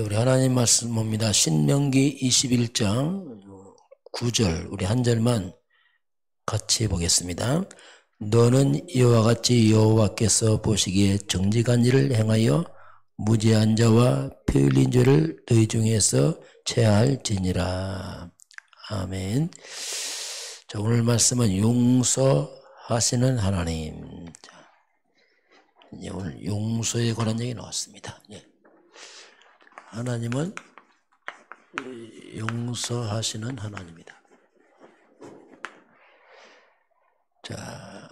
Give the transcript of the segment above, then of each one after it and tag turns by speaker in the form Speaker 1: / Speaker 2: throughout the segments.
Speaker 1: 우리 하나님 말씀 봅니다. 신명기 21장 9절 우리 한 절만 같이 보겠습니다. 너는 이와 같이 여호와께서 보시기에 정직한 일을 행하여 무죄한 자와 피 흘린 죄를 너희 중에서 제할지니라. 아멘. 자, 오늘 말씀은 용서하시는 하나님. 자, 오늘 용서에 관한 얘기 나왔습니다. 하나님은 용서하시는 하나님이다. 자,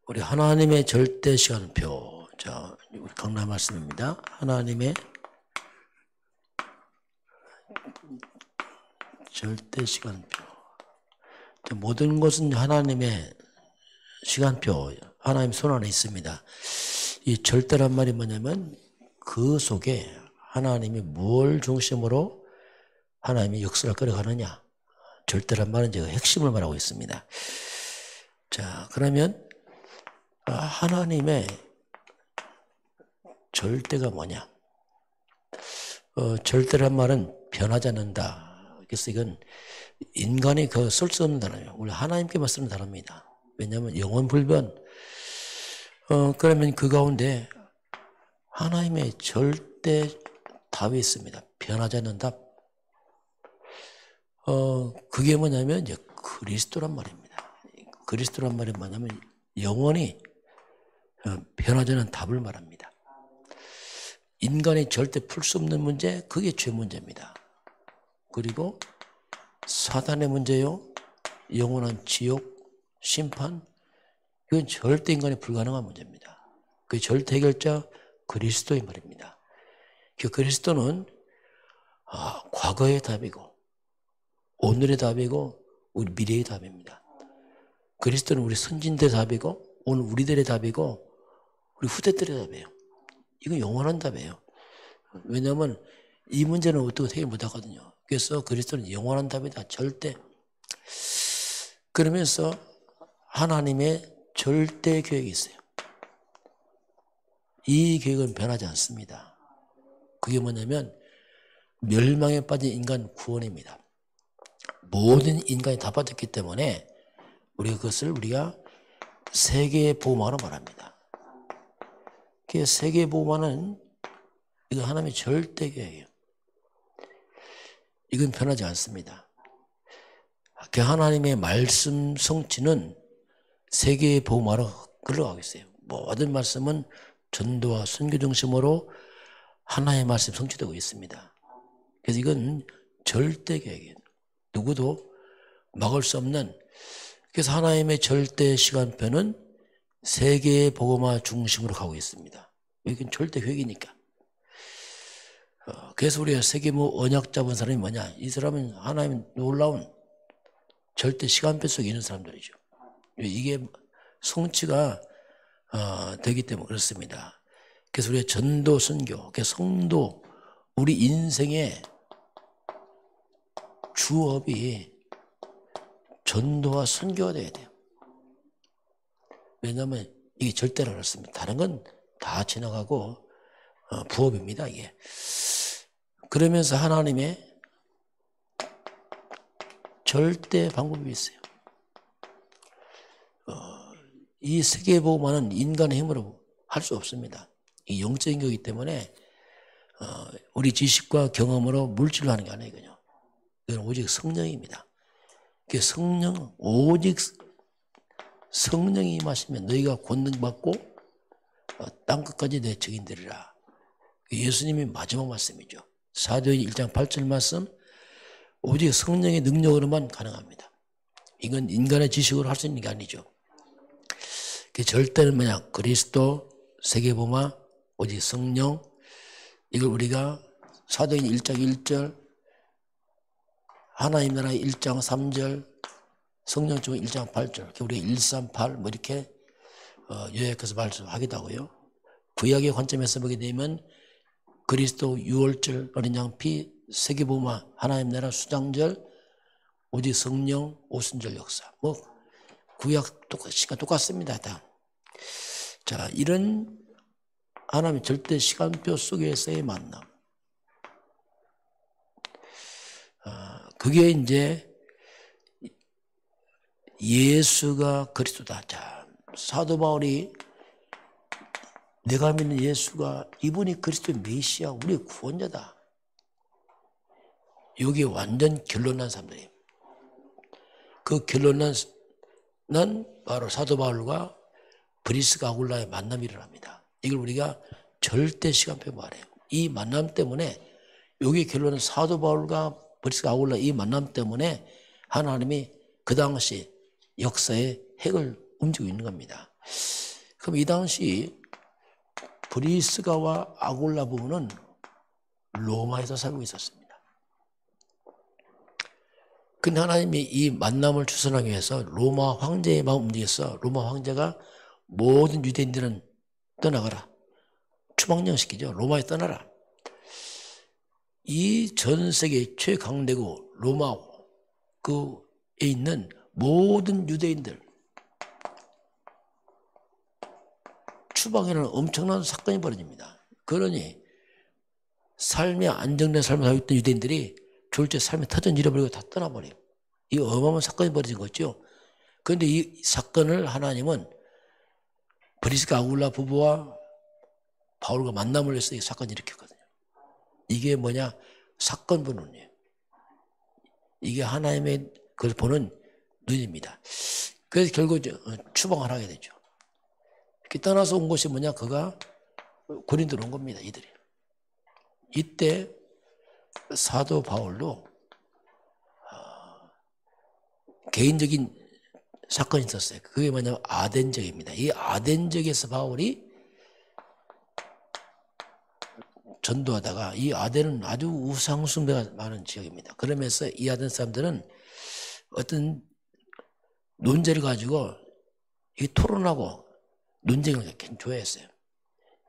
Speaker 1: 우리 하나님의 절대 시간표. 자, 우리 강남 말씀입니다. 하나님의 절대 시간표. 모든 것은 하나님의 시간표, 하나님 손 안에 있습니다. 이 절대란 말이 뭐냐면 그 속에 하나님이 뭘 중심으로 하나님이 역사를 끌어가느냐. 절대란 말은 제가 핵심을 말하고 있습니다. 자, 그러면 하나님의 절대가 뭐냐? 절대란 말은 변하지 않는다. 그래서 이건 인간이 쓸 수 없는 단어예요. 우리 하나님께만 쓰는 단어입니다. 왜냐하면 영원불변. 그러면 그 가운데 하나님의 절대 답이 있습니다. 변하지 않는 답. 그게 뭐냐면 이제 그리스도란 말입니다. 그리스도란 말이 뭐냐면 영원히 변하지 않는 답을 말합니다. 인간이 절대 풀 수 없는 문제, 그게 죄 문제입니다. 그리고 사단의 문제요, 영원한 지옥, 심판, 이건 절대 인간이 불가능한 문제입니다. 그 절대 해결자 그리스도의 말입니다. 그 그리스도는 과거의 답이고 오늘의 답이고 우리 미래의 답입니다. 그리스도는 우리 선진들의 답이고 오늘 우리들의 답이고 우리 후대들의 답이에요. 이건 영원한 답이에요. 왜냐하면 이 문제는 어떻게 해결 못하거든요. 그래서 그리스도는 영원한 답이다. 절대. 그러면서 하나님의 절대 계획이 있어요. 이 계획은 변하지 않습니다. 그게 뭐냐면 멸망에 빠진 인간 구원입니다. 모든 인간이 다 빠졌기 때문에 우리가 세계의 복음화로 말합니다. 그 세계의 복음화는 이거 하나님의 절대 계획이에요. 이건 변하지 않습니다. 그 하나님의 말씀 성취는 세계의 복음화로 끌어가고 있어요. 모든 말씀은 전도와 선교 중심으로 하나의 말씀 성취되고 있습니다. 그래서 이건 절대 계획이에요. 누구도 막을 수 없는. 그래서 하나님의 절대 시간표는 세계의 복음화 중심으로 가고 있습니다. 이건 절대 계획이니까. 그래서 우리가 세계무 언약 잡은 사람이 뭐냐? 이 사람은 하나님의 놀라운 절대 시간표 속에 있는 사람들이죠. 이게 성취가 되기 때문에 그렇습니다. 그래서 우리가 전도, 선교, 성도, 우리 인생의 주업이 전도와 선교가 돼야 돼요. 왜냐하면 이게 절대라 그렇습니다. 다른 건 다 지나가고 부업입니다. 이게. 그러면서 하나님의 절대 방법이 있어요. 이 세계복음화는 인간의 힘으로 할 수 없습니다. 이 영적인 거기 때문에 우리 지식과 경험으로 물질로 하는 게 아니거든요. 이건 오직 성령입니다. 그 성령, 오직 성령이 임하시면 너희가 권능받고 땅끝까지 내 증인 되리라. 예수님이 마지막 말씀이죠. 사도행 1장 8절 말씀, 오직 성령의 능력으로만 가능합니다. 이건 인간의 지식으로 할 수 있는 게 아니죠. 그 절대는 뭐냐? 그리스도, 세계복음화, 오직 성령. 이걸 우리가 사도행 1장 1절, 하나님 나라 1장 3절, 성령 중 1장 8절, 우리가 138 이렇게 요약해서 말씀하기도 하고요. 구약의 관점에서 보게 되면 그리스도 6월절, 어린 양 피, 세계복음화, 하나님 나라 수장절, 오직 성령, 오순절 역사. 구약 시간 똑같습니다. 다. 자, 이런 하나님의 절대 시간표 속에서의 만남. 그게 이제 예수가 그리스도다. 자, 사도 바울이 내가 믿는 예수가 이분이 그리스도의 메시아, 우리의 구원자다. 여기 완전 결론난 사람들이에요. 그 결론난 바로 사도 바울과 브리스가 아굴라의 만남이 일어납니다. 이걸 우리가 절대 시간표 말해요. 이 만남 때문에 여기 결론은 사도 바울과 브리스가 아굴라 이 만남 때문에 하나님이 그 당시 역사의 핵을 움직이고 있는 겁니다. 그럼 이 당시 브리스가와 아굴라 부부는 로마에서 살고 있었습니다. 근데 하나님이 이 만남을 주선하기 위해서 로마 황제의 마음 움직였어. 로마 황제가 모든 유대인들은 떠나가라. 추방령시키죠. 로마에 떠나라. 이 전 세계 최강대국 로마 그에 있는 모든 유대인들 추방에는 엄청난 사건이 벌어집니다. 그러니 삶이 안정된 삶을 살고 있던 유대인들이 졸지에 삶의 터전 잃어버리고 다 떠나버려요. 이 어마어마한 사건이 벌어진 거죠. 그런데 이 사건을 하나님은 브리스가 아굴라 부부와 바울과 만남을 해서 이 사건을 일으켰거든요. 이게 뭐냐? 사건 분원이에요. 이게 하나님의 그걸 보는 눈입니다. 그래서 결국 추방을 하게 되죠. 이렇게 떠나서 온 것이 뭐냐? 그가 고린도로 온 겁니다. 이들이. 이때 사도 바울도 개인적인 사건이 있었어요. 그게 뭐냐면 아덴적입니다. 이 아덴적에서 바울이 전도하다가 이 아덴은 아주 우상숭배가 많은 지역입니다. 그러면서 이 아덴 사람들은 어떤 논제를 가지고 이 토론하고 논쟁을 굉장히 좋아했어요.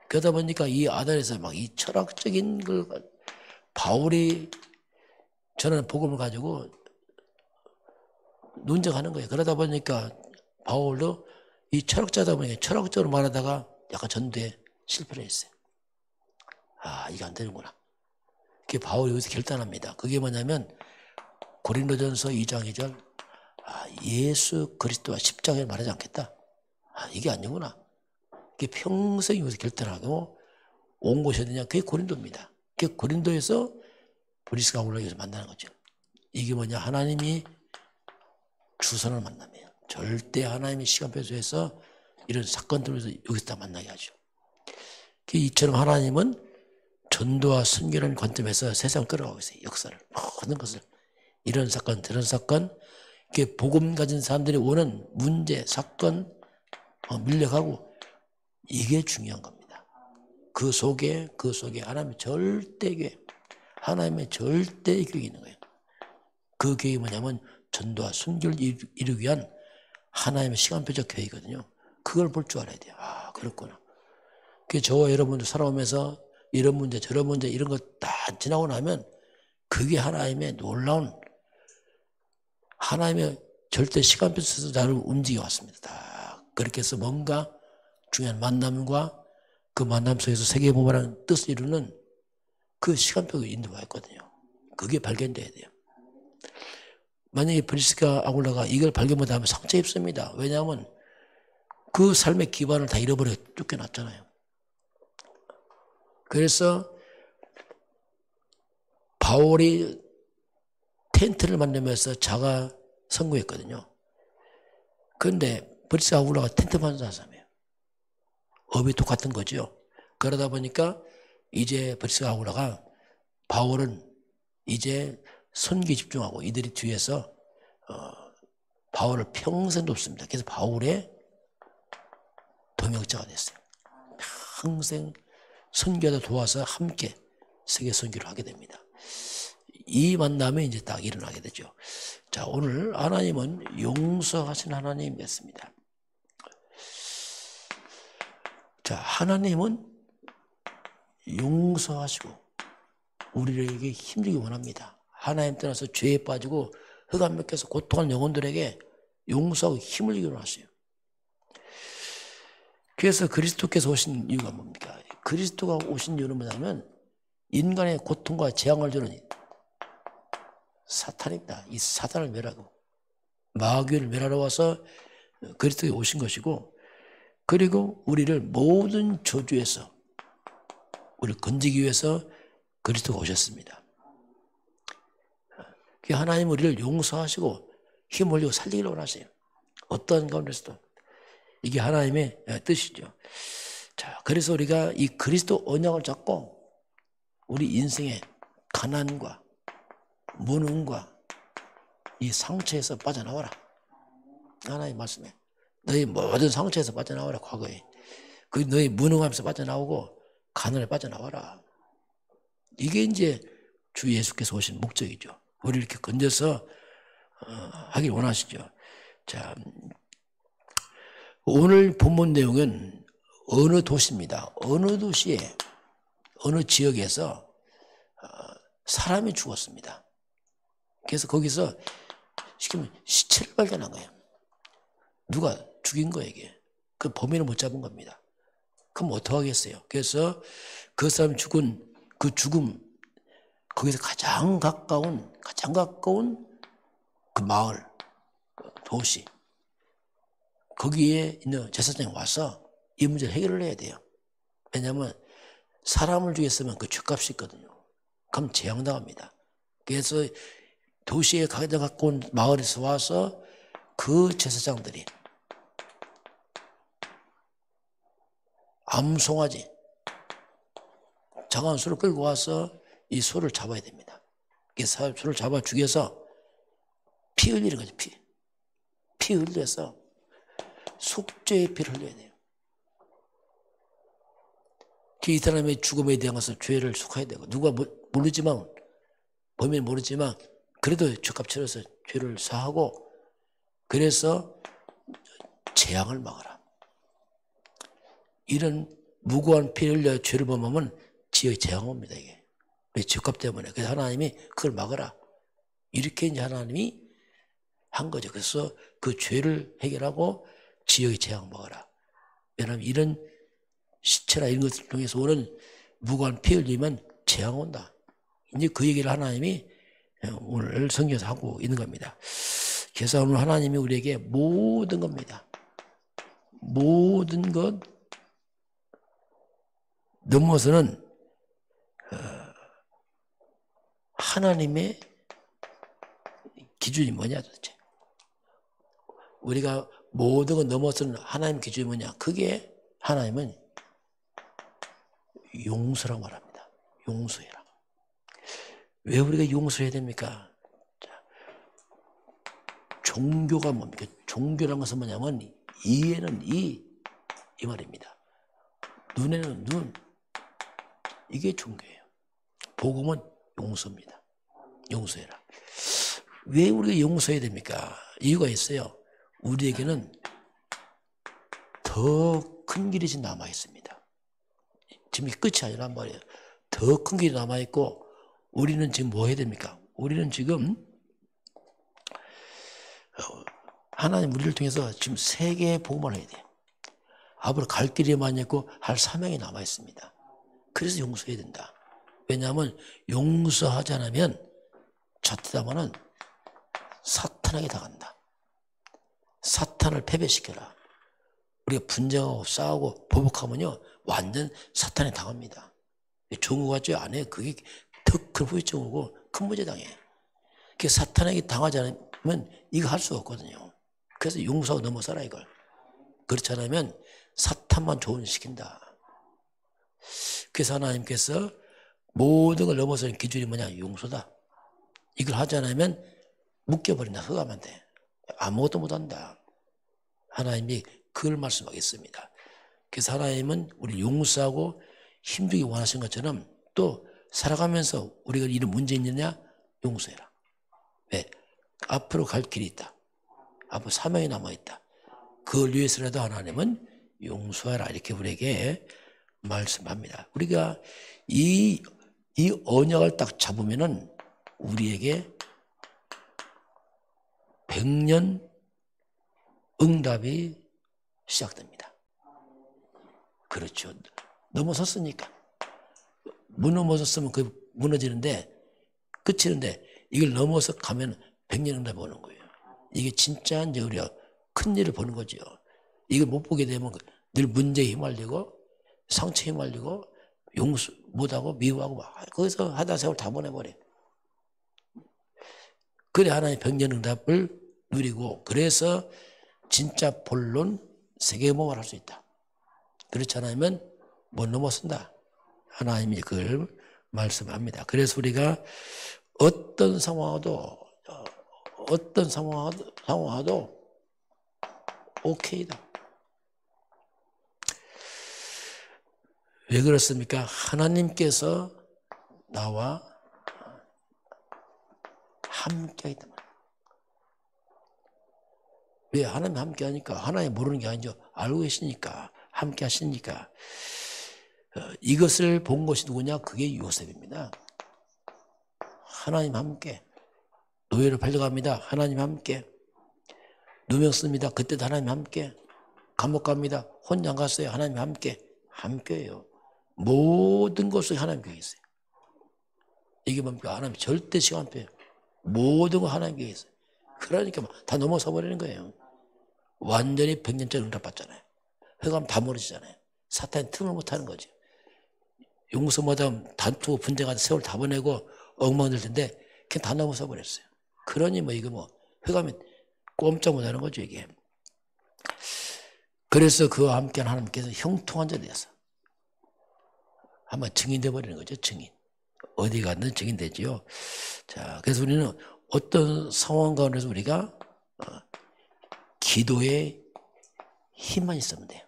Speaker 1: 그러다 보니까 이 아덴에서 막 이 철학적인 걸 바울이 전하는 복음을 가지고 논쟁하는 거예요. 그러다 보니까 바울도 이 철학자다 보니까 철학적으로 말하다가 약간 전도에 실패를 했어요. 아, 이게 안 되는구나. 그게 바울이 여기서 결단합니다. 그게 뭐냐면 고린도전서 2장 2절 예수 그리스도와 십자가를 말하지 않겠다. 이게 아니구나. 그게 평생 여기서 결단하고 온 곳이 어디냐? 그게 고린도입니다. 그게 고린도에서 브리스가 아굴라에서 만나는 거죠. 이게 뭐냐? 하나님이 주선을 만남이에요. 절대 하나님의 시간표에서 이런 사건들에서 여기서 다 만나게 하죠. 이처럼 하나님은 전도와 선교라는 관점에서 세상을 끌어가고 있어요. 역사를. 모든 것을. 이런 사건, 저런 사건, 이게 복음 가진 사람들이 오는 문제, 사건, 밀려가고 이게 중요한 겁니다. 그 속에 하나님의 절대교회, 하나님의 절대의 교육이 있는 거예요. 그 교육이 뭐냐면 전도와 선교를 이루기 위한 하나님의 시간표적 교회거든요. 그걸 볼 줄 알아야 돼요. 아, 그렇구나. 그게 저와 여러분들 살아오면서 이런 문제, 저런 문제, 이런 거 다 지나고 나면 그게 하나님의 놀라운 하나님의 절대 시간표 속에서 나를 움직여 왔습니다. 다 그렇게 해서 뭔가 중요한 만남과 그 만남 속에서 세계복음이라는 뜻을 이루는 그 시간표가 인도가 있거든요. 그게 발견돼야 돼요. 만약에 브리스가 아굴라가 이걸 발견 못하면 상처 입습니다. 왜냐하면 그 삶의 기반을 다 잃어버려 쫓겨났잖아요. 그래서 바울이 텐트를 만들면서 자가 선고했거든요. 그런데 브리스가 아굴라가 텐트 만드는 사람이에요. 업이 똑같은 거죠. 그러다 보니까 이제 브리스가 아굴라가 바울은 이제 선교에 집중하고 이들이 뒤에서 바울을 평생 돕습니다. 그래서 바울의 동역자가 됐어요. 평생 선교도 도와서 함께 세계 선교를 하게 됩니다. 이 만남이 이제 딱 일어나게 되죠. 자, 오늘 하나님은 용서하신 하나님이었습니다. 자, 하나님은 용서하시고 우리에게 힘들기 원합니다. 하나님 떠나서 죄에 빠지고 흑암 맥혀서 고통하는 영혼들에게 용서하고 힘을 주기 원하세요. 그래서 그리스도께서 오신 이유가 뭡니까? 그리스도가 오신 이유는 뭐냐면 인간의 고통과 재앙을 주는 사탄입니다. 이 사탄을 멸하고 마귀를 멸하러 와서 그리스도에 오신 것이고, 그리고 우리를 모든 저주에서 우리를 건지기 위해서 그리스도가 오셨습니다. 하나님 우리를 용서하시고 힘 올리고 살리기를 원하세요. 어떠한 가운데서도. 이게 하나님의 뜻이죠. 자, 그래서 우리가 이 그리스도 언약을 잡고 우리 인생의 가난과 무능과 이 상처에서 빠져나와라. 하나님 말씀에 너희 모든 상처에서 빠져나와라. 과거에 그 너희 무능함에서 빠져나오고 가난에 빠져나와라. 이게 이제 주 예수께서 오신 목적이죠. 우리를 이렇게 건져서 하길 원하시죠. 자, 오늘 본문 내용은 어느 도시입니다. 어느 도시에 어느 지역에서 사람이 죽었습니다. 그래서 거기서 시키면 시체를 발견한 거예요. 누가 죽인 거예요, 이게. 그 범인을 못 잡은 겁니다. 그럼 어떡하겠어요? 그래서 그 사람이 죽은 그 죽음, 거기서 가장 가까운 그 마을, 도시, 거기에 있는 제사장이 와서 이 문제를 해결을 해야 돼요. 왜냐하면 사람을 죽였으면 그 죄값이 있거든요. 그럼 재앙당합니다. 그래서 도시에 가장 가까운 마을에서 와서 그 제사장들이 암송아지, 작은 소를 끌고 와서 이 소를 잡아야 됩니다. 그래서 소를 잡아 죽여서 피 흘리는 거죠. 피 흘려서 속죄의 피를 흘려야 돼요. 이 사람의 죽음에 대한 것을 죄를 속해야 되고, 누가 모르지만, 범인은 모르지만 그래도 죄값 치러서 죄를 사하고, 그래서 재앙을 막아라. 이런 무고한 피를 흘려 죄를 범하면 지역에 재앙 옵니다. 이게 죄값 때문에. 그래서 하나님이 그걸 막아라. 이렇게 이제 하나님이 한 거죠. 그래서 그 죄를 해결하고 지역의 재앙 막아라. 왜냐하면 이런 시체나 이런 것을 통해서 오는 무고한 피 흘리면 재앙 온다. 이제 그 얘기를 하나님이 오늘 성경에서 하고 있는 겁니다. 그래서 오늘 하나님이 우리에게 모든 겁니다. 모든 것 넘어서는 하나님의 기준이 뭐냐 도대체. 우리가 모든 것 넘어서는 하나님 기준이 뭐냐. 그게 하나님은 용서라고 말합니다. 용서해라. 왜 우리가 용서해야 됩니까? 자, 종교가 뭡니까? 종교라는 것은 뭐냐면 이에는 이 말입니다. 눈에는 눈. 이게 종교예요. 복음은 용서입니다. 용서해라. 왜 우리가 용서해야 됩니까? 이유가 있어요. 우리에게는 더 큰 길이 지금 남아있습니다. 지금 끝이 아니란 말이에요. 더 큰 길이 남아있고, 우리는 지금 뭐 해야 됩니까? 우리는 지금 하나님 우리를 통해서 지금 세계의 복음을 해야 돼요. 앞으로 갈 길이 많이 있고 할 사명이 남아있습니다. 그래서 용서해야 된다. 왜냐하면 용서하지 않으면 자칫하면은 사탄에게 당한다. 사탄을 패배시켜라. 우리가 분쟁하고 싸우고 보복하면요 완전 사탄에 당합니다. 종우가 죄 안 해. 그게 더 큰 후유증 오고 큰 문제 당해. 그 사탄에게 당하지 않으면 이거 할 수가 없거든요. 그래서 용서하고 넘어서라 이걸. 그렇지 않으면 사탄만 조언시킨다. 그래서 하나님께서 모든 걸 넘어서는 기준이 뭐냐? 용서다. 이걸 하지 않으면 묶여버린다. 흑암한 돼. 아무것도 못한다. 하나님이 그걸 말씀하겠습니다. 그래서 하나님은 우리 용서하고 힘주기 원하신 것처럼 또 살아가면서 우리가 이런 문제 있느냐? 용서해라. 왜? 앞으로 갈 길이 있다. 앞으로 사명이 남아있다. 그걸 위해서라도 하나님은 용서하라. 이렇게 우리에게 말씀합니다. 우리가 이 언약을 딱 잡으면은 우리에게 100년 응답이 시작됩니다. 그렇죠. 넘어섰으니까. 무너졌으면 그 무너지는데, 그치는데 이걸 넘어서 가면 백년응답이 오는 거예요. 이게 진짜 이제 우리가 큰 일을 보는 거죠. 이걸 못 보게 되면 늘 문제에 휘말리고 상처에 휘말리고 용서 못하고 미워하고 막 거기서 하다 세월 다 보내버려. 그래 하나님 백년응답을 누리고 그래서 진짜 본론 세계모험을 할 수 있다. 그렇지 않으면 못 넘어선다. 하나님이 그걸 말씀합니다. 그래서 우리가 어떤 상황도 오케이다. 왜 그렇습니까? 하나님께서 나와 함께 있단 말이에요. 왜? 하나님 함께 하니까. 하나님 모르는 게 아니죠. 알고 계시니까. 함께 하시니까. 이것을 본 것이 누구냐? 그게 요셉입니다. 하나님 함께. 노예로 팔려갑니다. 하나님 함께. 누명 씁니다. 그때도 하나님 함께. 감옥 갑니다. 혼자 갔어요. 하나님 함께. 함께예요. 모든 것을 하나님 계획이 있어요. 이게 뭡니까? 하나님 절대 시간표예요. 모든 거 하나님 계획이 있어요. 그러니까 다 넘어서 버리는 거예요. 완전히 100년째 응답받잖아요. 회감 다 무너지잖아요. 사탄이 틈을 못하는 거죠. 용서마다 다투고 분쟁하다 세월 다 보내고 엉망될 텐데 그냥 다 넘어서 버렸어요. 그러니 이거 회감이 꼼짝 못하는 거죠 이게. 그래서 그와 함께한 하나님께서 형통한 자 되어서 한번 증인돼 버리는 거죠. 증인. 어디 가든 증인되지요. 자, 그래서 우리는 어떤 상황 가운데서 우리가 기도에 힘만 있으면 돼요.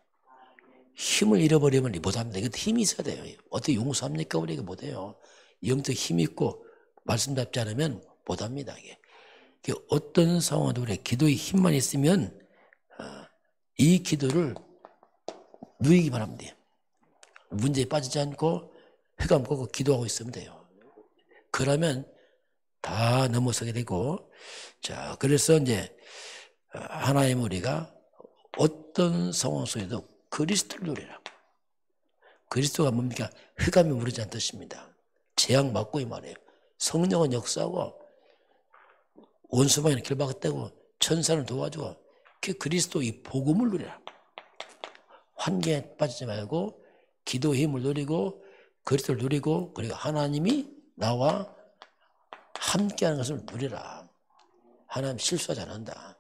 Speaker 1: 힘을 잃어버리면 못합니다. 이것도 힘이 있어야 돼요. 어떻게 용서합니까? 우리가 못해요. 영적 힘이 있고 말씀답지 않으면 못합니다. 이게 어떤 상황도 우리가 기도에 힘만 있으면 이 기도를 누리기만 하면 돼요. 문제에 빠지지 않고 회감 걷고 기도하고 있으면 돼요. 그러면 다 넘어서게 되고, 자, 그래서 이제 하나님 우리가 어떤 상황 속에도 그리스도를 누리라. 그리스도가 뭡니까? 회감이 무르지 않는 뜻입니다. 재앙 맞고 이 말이에요. 성령은 역사하고 원수방에는 길막았다고 천사를 도와주고 그 그리스도 이 복음을 누리라. 환경에 빠지지 말고 기도의 힘을 누리고 그리스도를 누리고 그리고 하나님이 나와 함께하는 것을 누리라. 하나님 실수하지 않는다.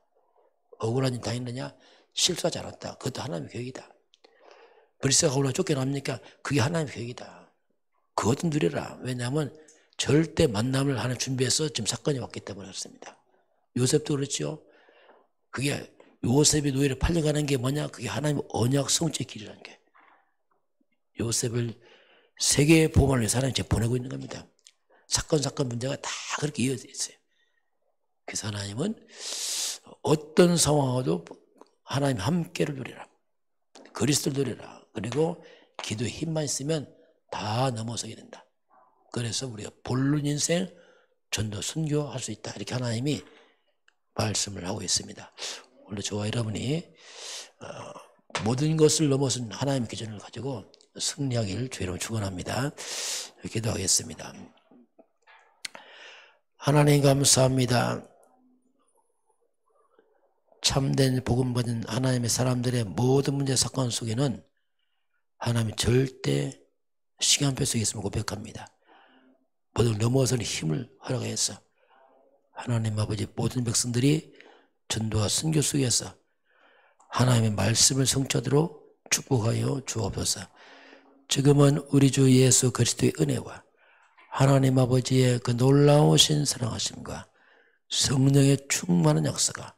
Speaker 1: 억울한 일 당했느냐? 실수하지 않았다. 그것도 하나님의 계획이다. 브리스가 올라 쫓겨납니까? 그게 하나님의 계획이다. 그것도 누리라. 왜냐하면 절대 만남을 하나 준비해서 지금 사건이 왔기 때문에 그렇습니다. 요셉도 그렇죠. 그게 요셉이 노예를 팔려가는 게 뭐냐? 그게 하나님의 언약 성취의 길이라는 게. 요셉을 세계의 복음을 위해서 하나님 지금 보내고 있는 겁니다. 사건 문제가 다 그렇게 이어져 있어요. 그래서 하나님은 어떤 상황에도 하나님 함께를 누리라. 그리스도를 누리라. 그리고 기도의 힘만 있으면 다 넘어서게 된다. 그래서 우리가 본론 인생 전도 순교할 수 있다. 이렇게 하나님이 말씀을 하고 있습니다. 오늘 저와 여러분이 모든 것을 넘어선 하나님의 기준을 가지고 승리하기를 주의로 축원합니다. 기도하겠습니다. 하나님 감사합니다. 참된 복음 받은 하나님의 사람들의 모든 문제 사건 속에는 하나님이 절대 시간표 속에 있음을 고백합니다. 모든 넘어서는 힘을 허락해서 하나님 아버지 모든 백성들이 전도와 선교 속에서 하나님의 말씀을 성취하도록 축복하여 주옵소서. 지금은 우리 주 예수 그리스도의 은혜와 하나님 아버지의 그 놀라우신 사랑하심과 성령의 충만한 역사가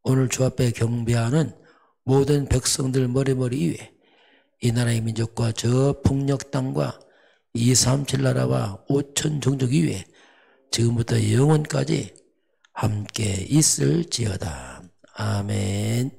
Speaker 1: 오늘 주 앞에 경배하는 모든 백성들 머리머리 위에 이 나라의 민족과 저 북녘 땅과 237 나라와 5천 종족 위에 지금부터 영원까지 함께 있을지어다. 아멘.